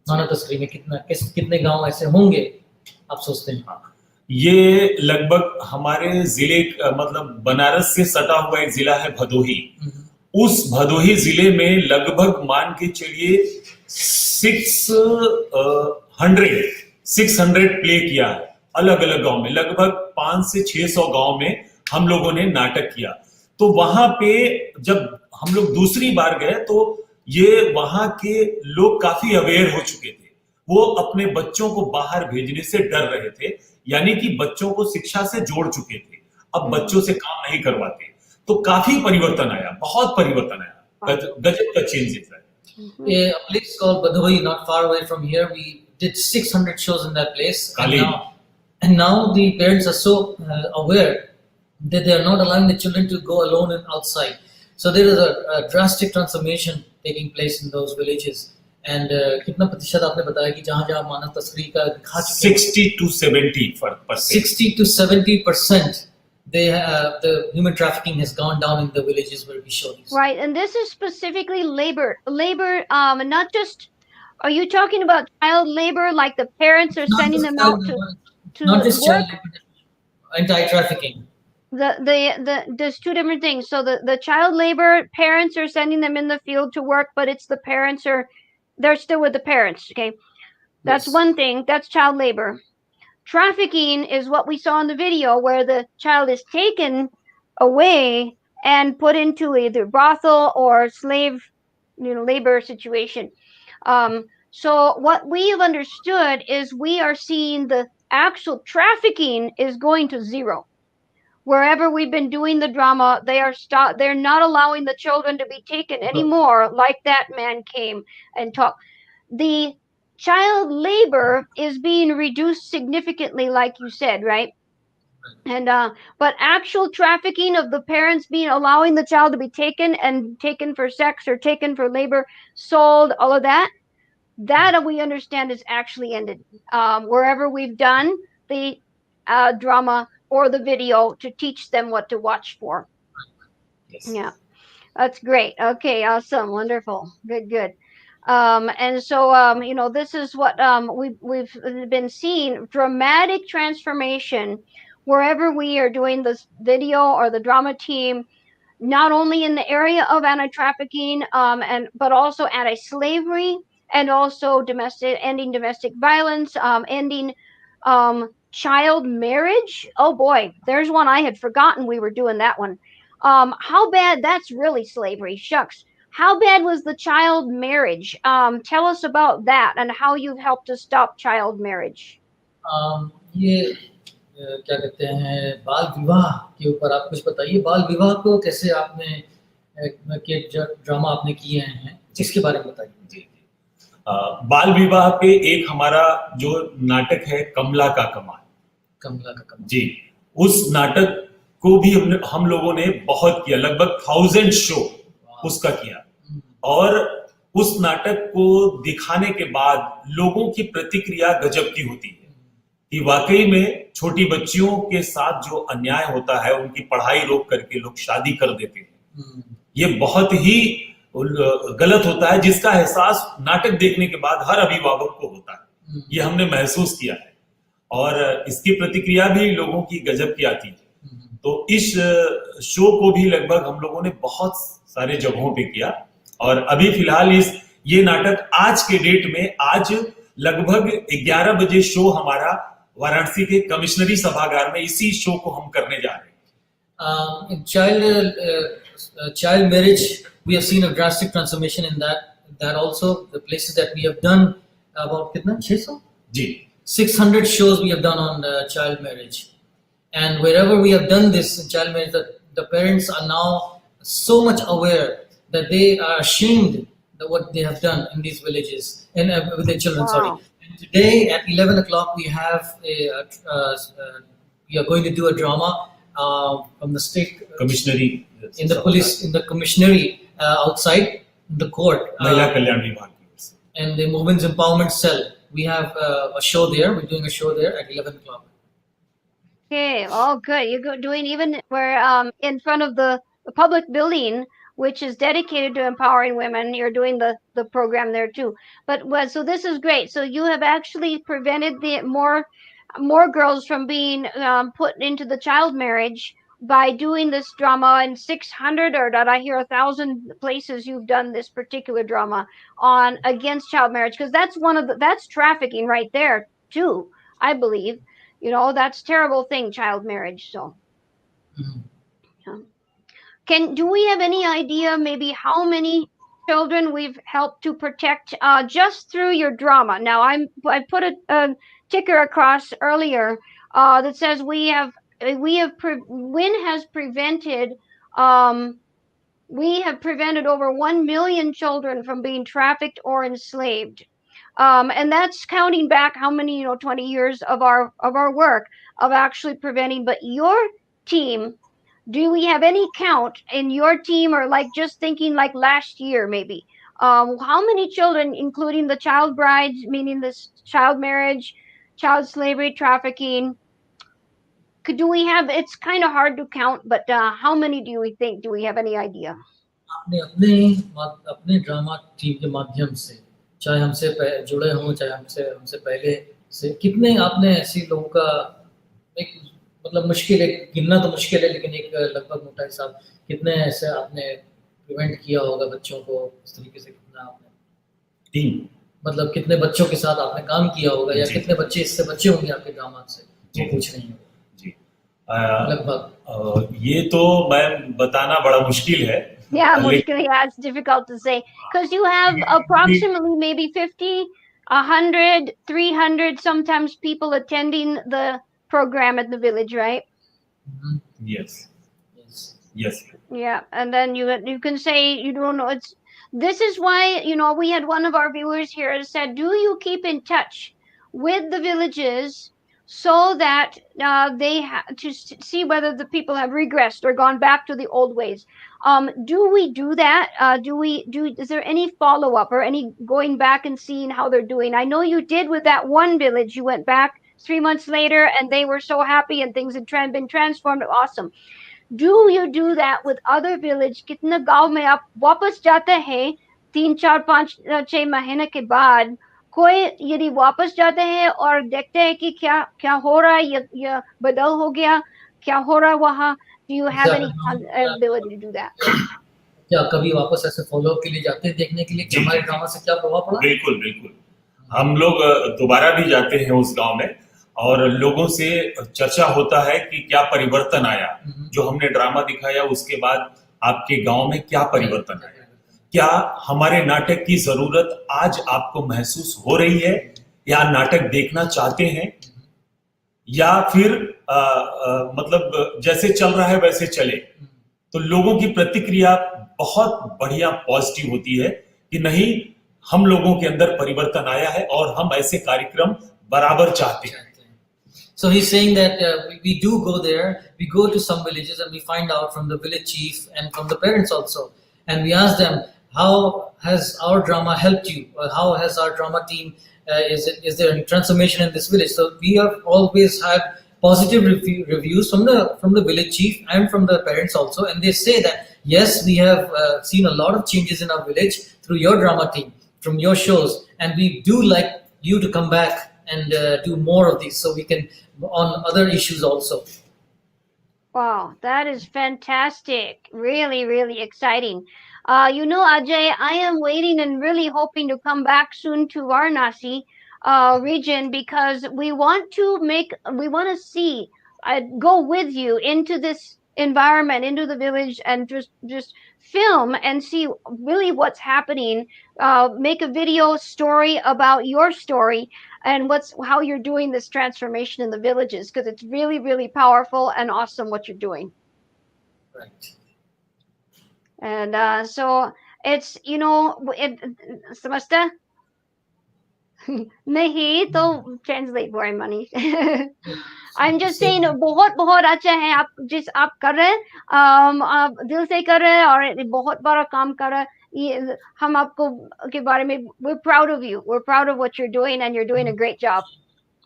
मानव तस्करी में कितने गांव ऐसे होंगे आप सोचते हैं? ये लगभग हमारे जिले, मतलब बनारस से सटा हुआ एक जिला है भदोही। उस भदोही जिले में लगभग मान के चलिए 600 प्ले किया है अलग अलग गांव में। लगभग 500 से 600 गांव में हम लोगों ने नाटक किया। तो वहां पे जब हम लोग दूसरी बार गए तो ये वहां के लोग काफी अवेयर हो चुके थे, वो अपने बच्चों को बाहर भेजने से डर रहे थे, यानी कि बच्चों को शिक्षा से जोड़ चुके थे, अब बच्चों से काम नहीं करवाते, तो काफी परिवर्तन आया, बहुत परिवर्तन आया, गजब का चेंजेस है। A place called Badoi, not far away from here, we did 600 shows in that place. And now the parents are so aware that they are not allowing the children to go alone and outside. So there is a drastic transformation taking place in those villages. And कितना प्रतिशत आपने बताया कि जहाँ मानव तस्करी का दिखा चुके हैं? 60 to 70%. 60 to 70%. The human trafficking has gone down in the villages where we show these. Right, and this is specifically labor, not just. Are you talking about child labor, like the parents are sending them out to not just work? Child labor, anti-trafficking. There's two different things. So the child labor, parents are sending them in the field to work, but it's the parents they're still with the parents. Okay, that's one thing. That's child labor. Trafficking is what we saw in the video, where the child is taken away and put into either brothel or slave, labor situation. So what we have understood is we are seeing the actual trafficking is going to zero. Wherever we've been doing the drama, they're not allowing the children to be taken anymore, like that man came and talked. The child labor is being reduced significantly, like you said, right? And but actual trafficking of the parents allowing the child to be taken for sex or taken for labor, sold, all of that we understand is actually ended. Wherever we've done the drama or the video to teach them what to watch for. Yes. Yeah, that's great. Okay, awesome, wonderful, good. And so this is what we've been seeing, dramatic transformation wherever we are doing this video or the drama team, not only in the area of anti-trafficking but also anti-slavery, and also ending domestic violence, ending child marriage. Oh boy, there's one I had forgotten we were doing that one. How bad? That's really slavery. Shucks. How bad was the child marriage? Tell us about that and how you've helped to stop child marriage. ये क्या कहते हैं, बाल विवाह के ऊपर आप कुछ बताइए। बाल विवाह को कैसे आपने के ड्रामा आपने किए हैं, इसके बारे में बताइए। जी, बाल विवाह पे एक हमारा जो नाटक है कमला का कमाल जी, उस नाटक को भी हम लोगों ने बहुत किया, लगभग 1000 शो उसका किया, और उस नाटक को दिखाने के बाद लोगों की प्रतिक्रिया गजब की होती है कि वाकई में छोटी बच्चियों के साथ जो अन्याय होता है, उनकी पढ़ाई रोक करके लोग शादी कर देते हैं, ये बहुत ही गलत होता है, जिसका एहसास नाटक देखने के बाद हर अभिभावक को होता है। ये हमने महसूस किया है और इसकी प्रतिक्रिया भी लोगों की गजब की आती है। तो इस शो को भी लगभग हम लोगों ने बहुत सारे जगहों पे किया, और अभी फिलहाल ये नाटक आज के डेट में आज लगभग 11 बजे शो हमारा वाराणसी के कमिश्नरी सभागार में इसी शो को हम करने जा रहे हैं। Child marriage, we have seen a drastic transformation in that also. The places that we have done about कितना 600 जी 600 shows we have done on child marriage, and wherever we have done this in child marriage, the parents are now so much aware that they are ashamed of what they have done in these villages and with their children. Wow. Sorry. And today at 11 o'clock we have we are going to do a drama from the state कमिश्नरी in the police, in the commissionary outside the court, महिला कल्याण विभाग की ओर से, and the women's empowerment cell. We have a show there. We're doing a show there at 11 o'clock. Okay, oh good. You're doing even where in front of the public building, which is dedicated to empowering women. You're doing the program there too. But so this is great. So you have actually prevented the more girls from being put into the child marriage by doing this drama in 600, or did I hear 1,000 places you've done this particular drama on against child marriage? Because that's that's trafficking right there too, I believe. That's a terrible thing, child marriage. So do we have any idea maybe how many children we've helped to protect just through your drama. Now I put a ticker across earlier that says Win has prevented um, we have prevented over 1 million children from being trafficked or enslaved. And that's counting back how many, 20 years of our work of actually preventing. But your team, do we have any count in your team, or like just thinking like last year maybe? How many children, including the child brides, meaning this child marriage, child slavery, trafficking? Do we have? It's kind of hard to count, but how many do we think? Do we have any idea? आपने अपने अपने drama team के माध्यम से, चाहे हमसे जुड़े हों, चाहे हमसे हमसे पहले से, कितने आपने ऐसे लोगों का एक मतलब मुश्किल है, गिनना तो मुश्किल है, लेकिन एक लगभग मोटा हिसाब कितने ऐसे आपने प्रिवेंट किया होगा बच्चों को इस तरीके से, कितना आपने टीम मतलब कितने बच्चों के साथ आपने काम किया होगा, या कितने बच्चे इससे बचे होंगे आपके ड्रामा से, वो पूछ रही हूँ जी। लगभग ये तो मैं बताना बड़ा मुश्किल है. Yeah, mushkil, yeah, it's difficult to say because you have approximately maybe 50, 100, 300 sometimes people attending the program at the village, right? Mhm. Yes. Yes. Yes. Yeah, and then you can say you don't know. This is why we had one of our viewers here said, do you keep in touch with the villages so that they to see whether the people have regressed or gone back to the old ways? Do we do that? Is there any follow up or any going back and seeing how they're doing? I know you did with that one village. You went back 3 months later and they were so happy and things had been transformed. Awesome. Do you do that with other village? कितने गांव में आप वापस जाते हैं 3 4 5 6 महीने के बाद? कोई यदि वापस जाते हैं और देखते हैं कि क्या क्या हो रहा है, या बदल हो गया, क्या हो रहा है वहाँ? Do you have any ability to do that? क्या कभी वापस ऐसे फॉलो अप के लिए जाते हैं देखने के लिए कि हमारे ड्रामा से क्या प्रभाव पड़ा? बिल्कुल बिल्कुल, हम लोग दोबारा भी जाते हैं उस गांव में और लोगों से चर्चा होता है कि क्या परिवर्तन आया, जो हमने ड्रामा दिखाया उसके बाद आपके गांव में क्या परिवर्तन आया, क्या हमारे नाटक की जरूरत आज आपको महसूस हो रही है, या नाटक देखना चाहते हैं, या फिर मतलब जैसे चल रहा है वैसे चले. तो लोगों की प्रतिक्रिया बहुत बढ़िया पॉजिटिव होती है कि नहीं, हम लोगों के अंदर परिवर्तन आया है और हम ऐसे कार्यक्रम बराबर चाहते हैं. So he's saying that we do go there, we go to some villages and we find out from the village chief and from the parents also, and we ask them, how has our drama helped you, or how has our drama team, is there any transformation in this village? So we have always had positive reviews from the village chief and from the parents also, and they say that yes, we have seen a lot of changes in our village through your drama team, from your shows, and we do like you to come back and do more of these so we can on other issues also. Wow, that is fantastic. Really, really exciting. Ajay, I am waiting and really hoping to come back soon to Varanasi region, because we want to see, go with you into this environment, into the village, and just film and see really what's happening. Make a video story about your story and how you're doing this transformation in the villages, because it's really, really powerful and awesome what you're doing. Right. And so it's समझता नहीं तो translate for money. I'm just saying बहुत बहुत अच्छा है आप कर रहे हैं, आप दिल से कर रहे हैं और बहुत बड़ा काम कर रहे हैं. हम आपको के बारे में we're proud of you, we're proud of what you're doing, and you're doing a great job.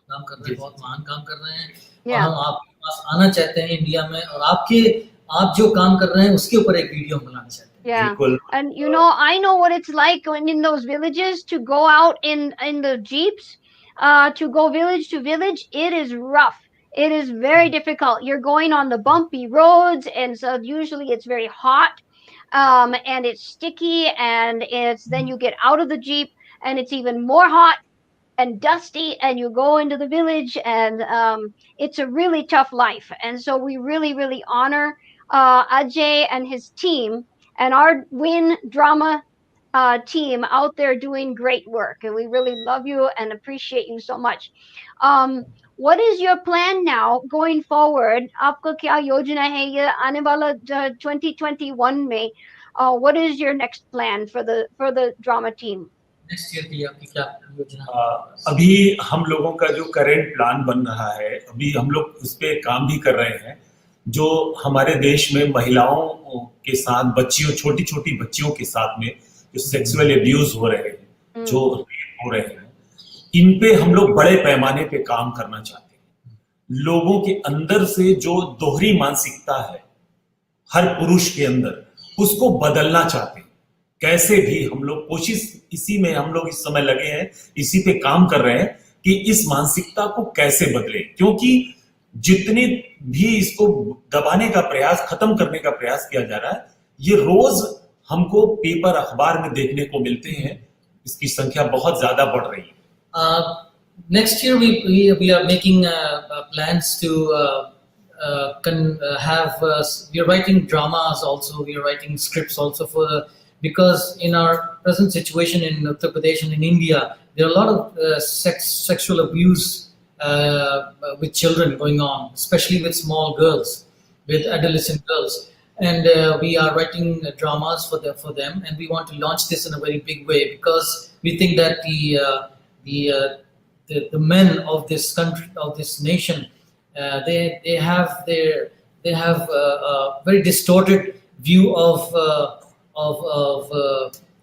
काम कर रहे हैं, बहुत महान काम कर रहे हैं. और हम आपके पास आना चाहते हैं इंडिया में, और आप जो काम कर रहे हैं उसके ऊपर एक वीडियो बनाना चाहते हैं. Yeah, and I know what it's like when in those villages to go out in the jeeps, to go village to village. It is rough. It is very difficult. You're going on the bumpy roads, and so usually it's very hot, and it's sticky, and then you get out of the jeep and it's even more hot and dusty, and you go into the village, and it's a really tough life. And so we really, really honor Ajay and his team and our Win Drama team out there doing great work, and we really love you and appreciate you so much. Um, what is your plan now going forward? आपको क्या योजना है ये आने वाला 2021 में? What is your next plan for the drama team? Next year के लिए आपकी क्या योजना? अभी हम लोगों का जो करेंट प्लान बन रहा है, अभी हम लोग उस पर काम भी कर रहे हैं। जो हमारे देश में महिलाओं के साथ, बच्चियों, छोटी छोटी बच्चियों के साथ में जो सेक्सुअल एब्यूज हो रहे हैं, जो रेप हो रहे हैं, इन पे हम लोग बड़े पैमाने पे काम करना चाहते हैं। लोगों के अंदर से जो दोहरी मानसिकता है हर पुरुष के अंदर, उसको बदलना चाहते हैं। कैसे भी हम लोग कोशिश, इसी में हम लोग इस समय लगे हैं, इसी पे काम कर रहे हैं कि इस मानसिकता को कैसे बदले, क्योंकि जितने भी इसको दबाने का प्रयास, खत्म करने का प्रयास किया जा रहा है, ये रोज हमको पेपर अखबार में देखने को मिलते हैं। इसकी संख्या बहुत ज्यादा बढ़ रही है। Next year we are making plans to we are writing dramas also, we are writing scripts also because in our present situation in Uttar Pradesh and in India, there are a lot of sexual abuse with children going on, especially with small girls, with adolescent girls, and we are writing dramas for them, and we want to launch this in a very big way because we think that the men of this country, of this nation, they have a very distorted view of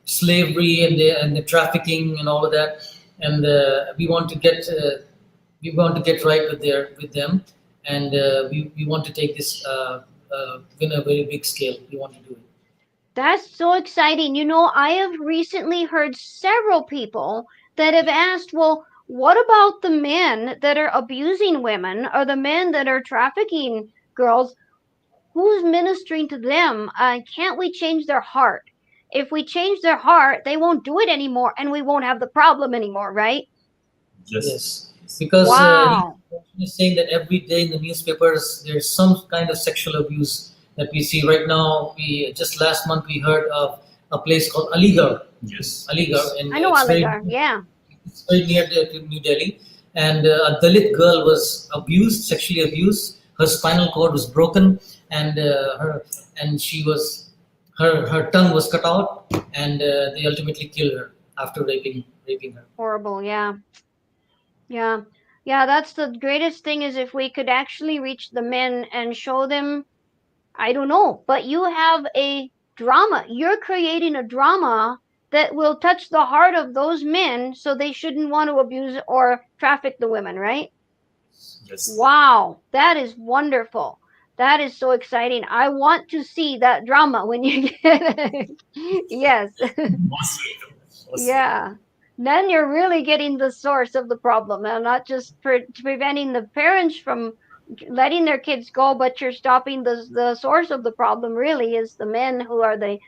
slavery and the trafficking and all of that, and we want to get right with them, and we want to take this in a very big scale. We want to do it. That's so exciting. You know, I have recently heard several people that have asked, well, what about the men that are abusing women or the men that are trafficking girls? Who's ministering to them? Can't we change their heart? If we change their heart, they won't do it anymore and we won't have the problem anymore, right? Yes. Because wow. He's saying that every day in the newspapers there's some kind of sexual abuse that we see. Right now, just last month we heard of a place called Aligarh. Yes. Aligarh. And I know Aligarh, yeah. It's very near to New Delhi. And a Dalit girl was abused, sexually abused. Her spinal cord was broken, and her tongue was cut out, and they ultimately killed her after raping her. Horrible, yeah. That's the greatest thing, is if we could actually reach the men and show them, I don't know, but you have a drama. You're creating a drama that will touch the heart of those men, so they shouldn't want to abuse or traffic the women, right? Yes. Wow, that is wonderful. That is so exciting. I want to see that drama when you get it. Yes. Yeah. Then you're really getting the source of the problem, and not just preventing the parents from letting their kids go, but you're stopping the source of the problem. Really, is the men who are the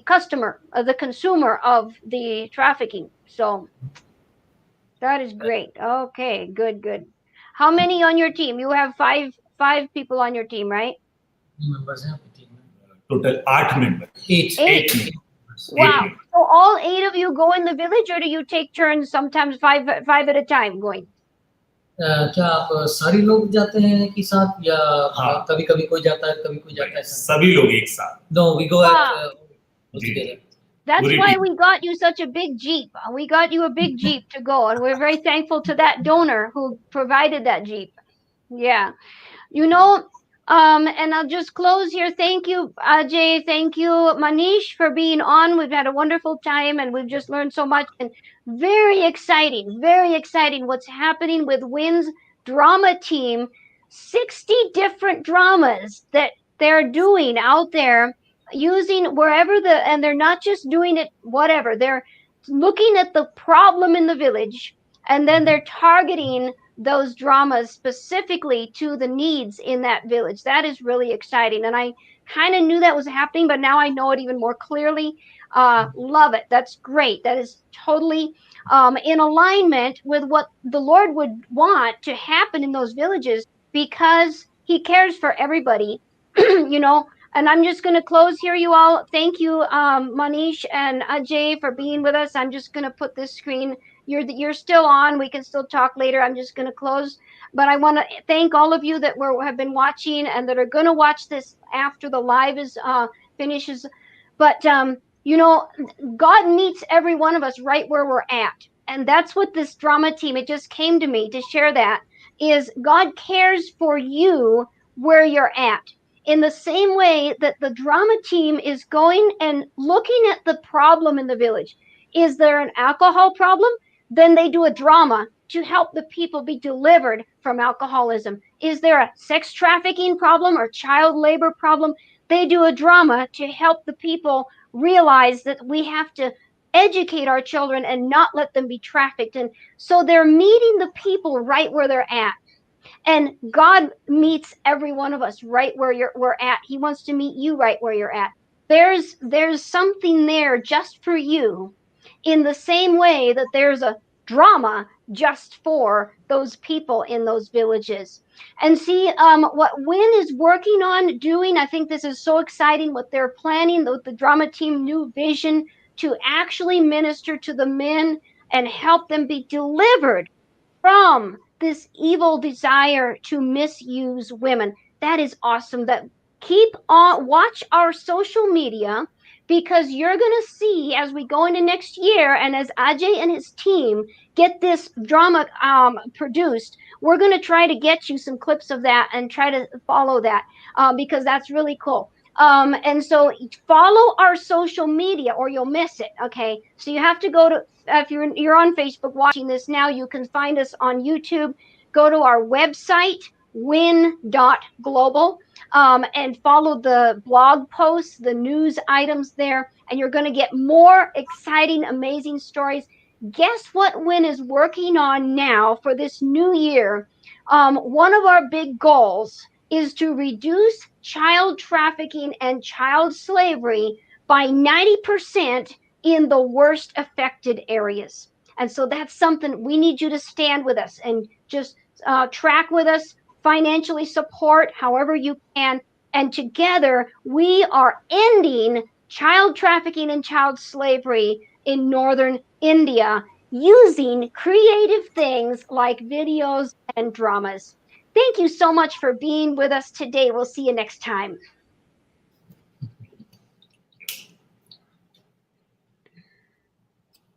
customer, the consumer of the trafficking. So that is great. Okay, good. How many on your team? You have five people on your team, right? Members have the team. Total 8 members. Eight. Wow. So all 8 of you go in the village, or do you take turns, sometimes five at a time going? क्या आप सारे लोग जाते हैं कि साथ, या कभी-कभी कोई जाता है, कभी कोई जाता है? सभी लोग एक साथ. No, we go together. That's why we got you such a big Jeep. We got you a big Jeep to go, and we're very thankful to that donor who provided that Jeep. Yeah. You know, and I'll just close here. Thank you, Ajay. Thank you, Manish, for being on. We've had a wonderful time, and we've just learned so much. And very exciting what's happening with WIN's drama team. 60 different dramas that they're doing out there, using wherever and they're not just doing it whatever. They're looking at the problem in the village, and then they're targeting those dramas specifically to the needs in that village. That is really exciting, and I kind of knew that was happening, but now I know it even more clearly. Love it. That's great. That is totally in alignment with what the Lord would want to happen in those villages, because he cares for everybody. You know, And I'm just going to close here, you all. Thank you, Manish and Ajay, for being with us. I'm just going to put this screen. You're still on. We can still talk later. I'm just going to close. But I want to thank all of you that have been watching and that are going to watch this after the live is finishes. But you know, God meets every one of us right where we're at. And that's what this drama team, it just came to me to share that, is God cares for you where you're at. In the same way that the drama team is going and looking at the problem in the village. Is there an alcohol problem? Then they do a drama to help the people be delivered from alcoholism. Is there a sex trafficking problem or child labor problem? They do a drama to help the people realize that we have to educate our children and not let them be trafficked. And so they're meeting the people right where they're at. And God meets every one of us right where we're at. He wants to meet you right where you're at. There's something there just for you, in the same way that there's a drama just for those people in those villages. And see what Win is working on doing. I think this is so exciting what they're planning, the drama team new vision to actually minister to the men and help them be delivered from this evil desire to misuse women. That is awesome. That keep on watch our social media, because you're going to see as we go into next year and as Ajay and his team get this drama produced, we're going to try to get you some clips of that and try to follow that because that's really cool. And so follow our social media or you'll miss it. Okay, so you have to go to, if you're on Facebook watching this now, you can find us on YouTube. Go to our website, win.global, and follow the blog posts, the news items there, and you're going to get more exciting, amazing stories. Guess what Win is working on now for this new year? One of our big goals is to reduce child trafficking and child slavery by 90% in the worst affected areas. And so that's something we need you to stand with us and just track with us, financially support however you can. And together we are ending child trafficking and child slavery in northern India using creative things like videos and dramas. Thank you so much for being with us today. We'll see you next time.